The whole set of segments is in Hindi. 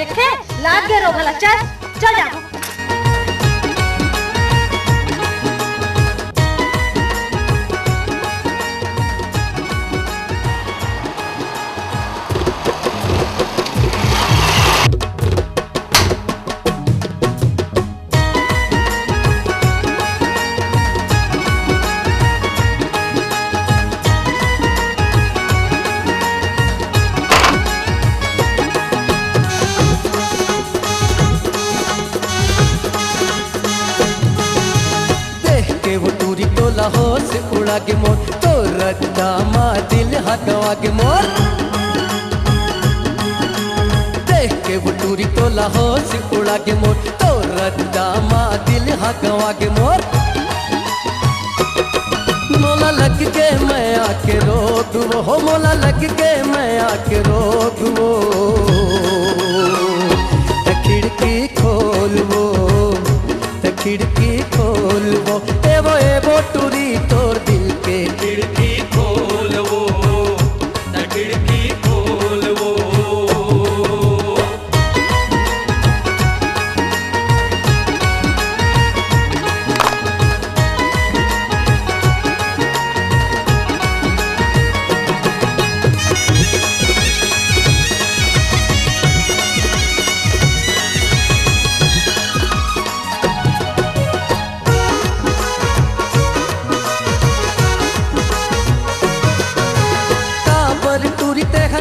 देखे लाग गए रो भला। चल चल जा। लाहौर से उड़ा के मोर तो रद्दा मा दिल हकवा के मोर। देख के वो टूरी तो लाहौर से उड़ा के मोर तो रद्दा मा दिल हकवा के मोर। मोला लग के मैं आके रोक वो हो, मोला लग के मैं आके रोक वो। खिड़की खोल वो, खिड़की खोल वो, एवो टूरी तोर दिल के। खिड़की खोल वो, खिड़की खोल वो।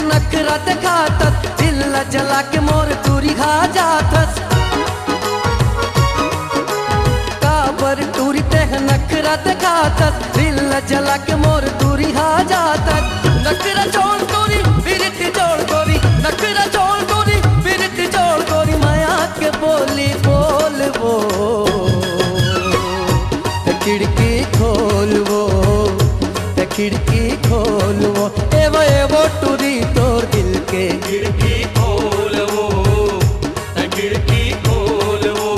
नखरा दिखातस दिल जला के मोर टूरी खा जातस। काबर टूरी तेह नखरा दिखातस दिल जला के मोर टूरी खा जातस। नखरा छोड़ गोरी बिरत जोड़ गोरी, नखरा छोड़ गोरी बिरत जोड़ गोरी। माया के बोली बोल वो, खिड़की खोल वो, खिड़की खोल वो, एवो टूरी तोर दिल के। खिड़की खोल वो, खिड़की खोल वो।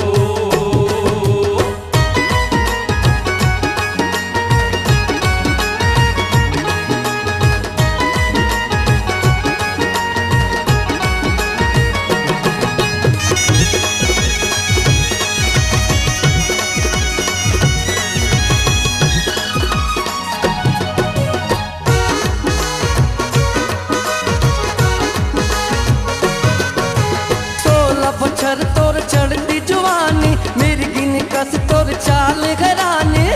पत्थर तोर चढ़ती जवानी मेरी गिन कस तोर चाल घरानी।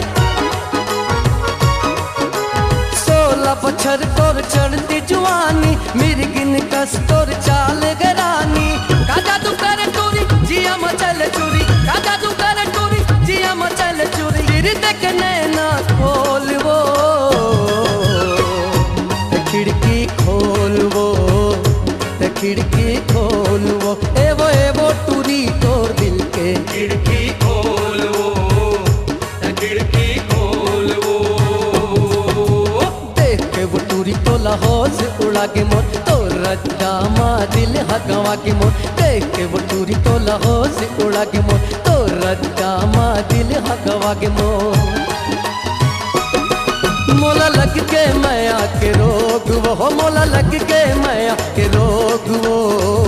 16 पत्थर तोर चढ़ती जवानी मेरी गिन कस तोर चाल घरानी। काजा तू करे टूरी जिया मचल चूरी, काजा तू करे टूरी जिया मचल चूरी। गिर देख नैना खोल वो, खिड़की खोल वो, खिड़की खोल वो, एवो टूरी तोर दिल के। खिड़की खोल वो, खिड़की खोल वो। देख के वो टूरी तो लाहौर से उड़ा के मोर तो रद्दा मा दिल हकवा के मोर। देख के वो टूरी तो लाहौर से उड़ा के मोर तो रद्दा मा दिल हकवा के मोर। मोला लग के मैं आके रोक वो, मोला लग के मैं आके रोक वो।